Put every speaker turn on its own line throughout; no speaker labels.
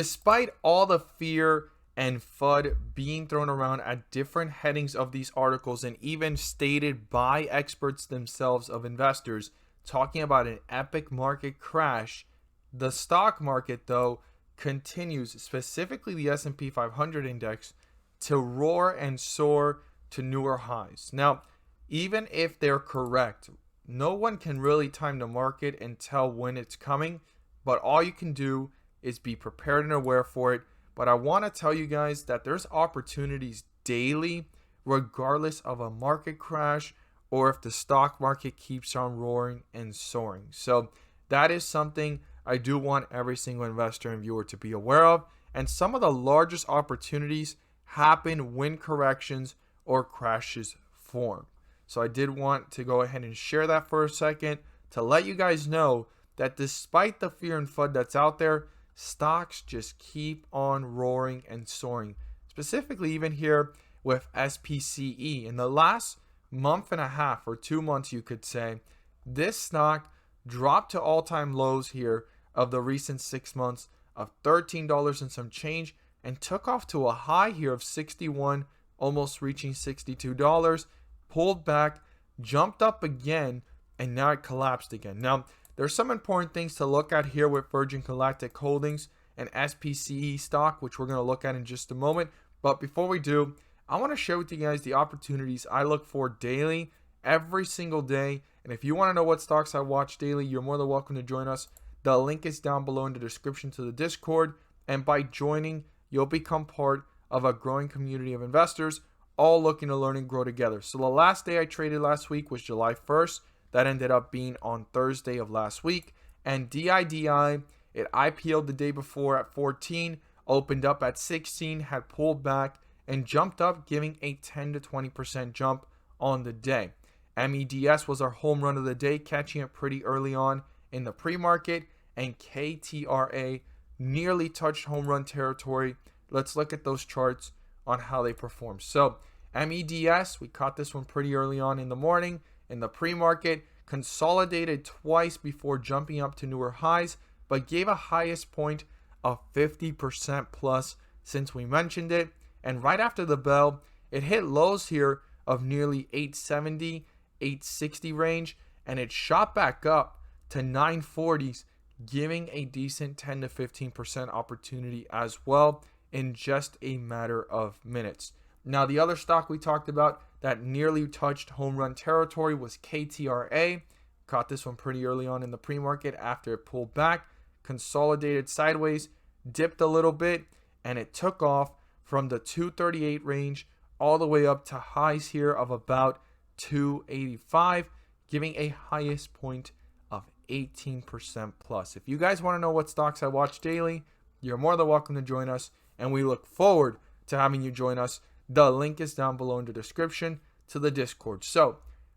Despite all the fear and FUD being thrown around at different headings of these articles and even stated by experts themselves of investors talking about an epic market crash, the stock market though continues, specifically the S&P 500 index, to roar and soar to newer highs. Now, even if they're correct, no one can really time the market and tell when it's coming, but all you can do is be prepared and aware for it. But I want to tell you guys that there's opportunities daily, regardless of a market crash or if the stock market keeps on roaring and soaring. So that is something I do want every single investor and viewer to be aware of. And some of the largest opportunities happen when corrections or crashes form. So I did want to go ahead and share that for a second to let you guys know that despite the fear and FUD that's out there, stocks just keep on roaring and soaring. Specifically, even here with SPCE. In the last month and a half or 2 months, you could say, this stock dropped to all-time lows here of the recent 6 months of $13 and some change, and took off to a high here of 61, almost reaching $62, pulled back, jumped up again, and now it collapsed again. Now, there's some important things to look at here with Virgin Galactic Holdings and SPCE stock, which we're going to look at in just a moment. But before we do, I want to share with you guys the opportunities I look for daily, every single day. And if you want to know what stocks I watch daily, you're more than welcome to join us. The link is down below in the description to the Discord. And by joining, you'll become part of a growing community of investors, all looking to learn and grow together. So the last day I traded last week was July 1st. That ended up being on Thursday of last week. And DIDI, it IPO'd the day before at 14, opened up at 16, had pulled back, and jumped up, giving a 10 to 20% jump on the day. MEDS was our home run of the day, catching it pretty early on in the pre-market. And KTRA nearly touched home run territory. Let's look at those charts on how they perform. So MEDS, we caught this one pretty early on in the morning. In the pre-market, consolidated twice before jumping up to newer highs, but gave a highest point of 50% plus since we mentioned it. And right after the bell, it hit lows here of nearly 870, 860 range, and it shot back up to 940s, giving a decent 10 to 15% opportunity as well in just a matter of minutes. Now, the other stock we talked about that nearly touched home run territory was KTRA. Caught this one pretty early on in the pre-market after it pulled back, consolidated sideways, dipped a little bit, and it took off from the 238 range all the way up to highs here of about 285, giving a highest point of 18% plus. If you guys want to know what stocks I watch daily, you're more than welcome to join us, and we look forward to having you join us. The link is down below in the description to the Discord. So,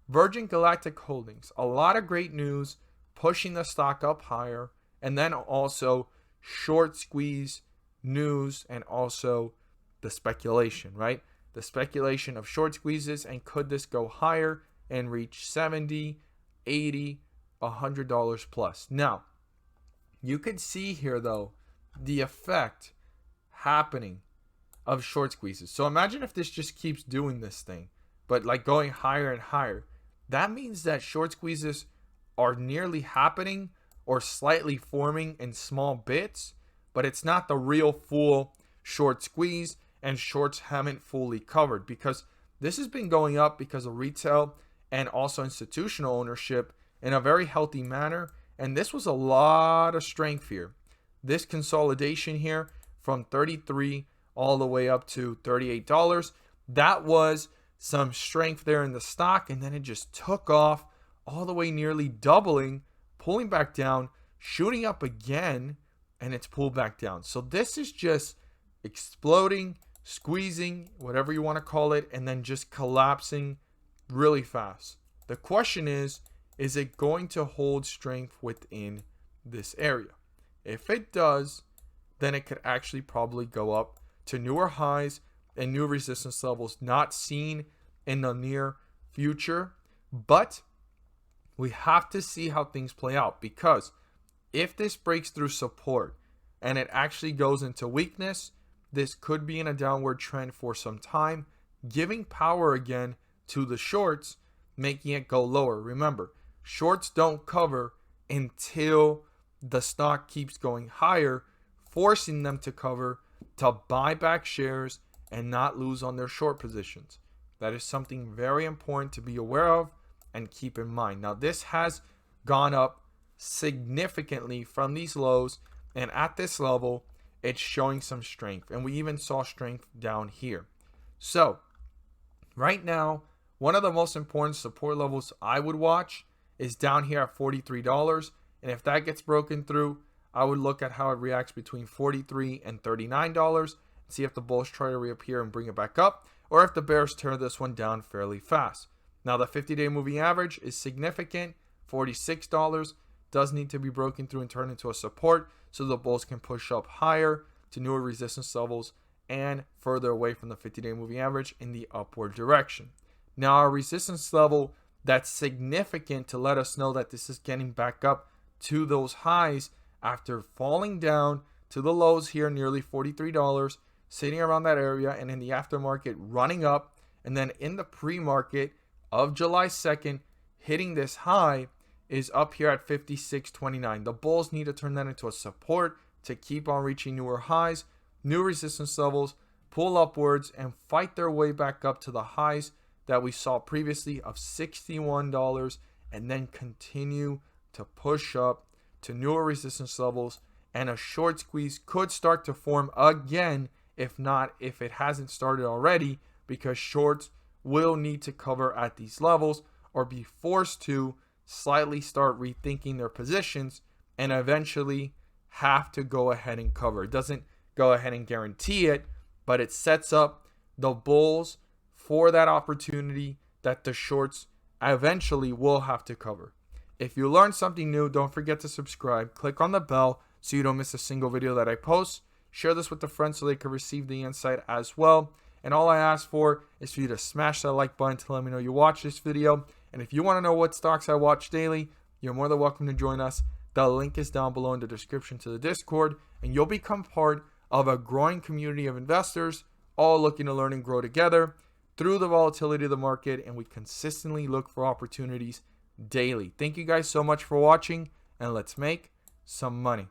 Virgin Galactic Holdings, a lot of great news, pushing the stock up higher, and then also short squeeze news and also the speculation, right? The speculation of short squeezes, and could this go higher and reach 70, 80, $100 plus. Now, you could see here though the effect happening of short squeezes. So imagine if this just keeps doing this thing, but like going higher and higher. That means that short squeezes are nearly happening or slightly forming in small bits, but it's not the real full short squeeze, and shorts haven't fully covered, because this has been going up because of retail and also institutional ownership in a very healthy manner. And this was a lot of strength here. This consolidation here from 33 all the way up to $38. That was some strength there in the stock, and then it just took off all the way, nearly doubling, pulling back down, shooting up again, and it's pulled back down. So this is just exploding, squeezing, whatever you want to call it, and then just collapsing really fast. The question is it going to hold strength within this area? If it does, then it could actually probably go up to newer highs and new resistance levels not seen in the near future. But we have to see how things play out, because if this breaks through support and it actually goes into weakness, this could be in a downward trend for some time, giving power again to the shorts, making it go lower. Remember, shorts don't cover until the stock keeps going higher, forcing them to cover to buy back shares and not lose on their short positions. That is something very important to be aware of and keep in mind. Now, this has gone up significantly from these lows, and at this level, it's showing some strength. And we even saw strength down here. So, right now, one of the most important support levels I would watch is down here at $43. And if that gets broken through, I would look at how it reacts between $43 and $39. See if the bulls try to reappear and bring it back up, or if the bears tear this one down fairly fast. Now, the 50-day moving average is significant, $46. Does need to be broken through and turn into a support so the bulls can push up higher to newer resistance levels and further away from the 50-day moving average in the upward direction. Now, our resistance level that's significant to let us know that this is getting back up to those highs after falling down to the lows here, nearly $43, sitting around that area, and in the aftermarket running up, and then in the pre-market of July 2nd hitting this high is up here at 56.29. The bulls need to turn that into a support to keep on reaching newer highs, new resistance levels, pull upwards, and fight their way back up to the highs that we saw previously of $61, and then continue to push up to newer resistance levels. And a short squeeze could start to form again, if it hasn't started already, because shorts will need to cover at these levels or be forced to slightly start rethinking their positions and eventually have to go ahead and cover. It doesn't go ahead and guarantee it, but it sets up the bulls for that opportunity that the shorts eventually will have to cover. If you learned something new, don't forget to subscribe. Click on the bell so you don't miss a single video that I post. Share this with a friend so they can receive the insight as well. And all I ask for is for you to smash that like button to let me know you watched this video. And if you want to know what stocks I watch daily, you're more than welcome to join us. The link is down below in the description to the Discord, and you'll become part of a growing community of investors, all looking to learn and grow together through the volatility of the market, and we consistently look for opportunities daily. Thank you guys so much for watching, and let's make some money.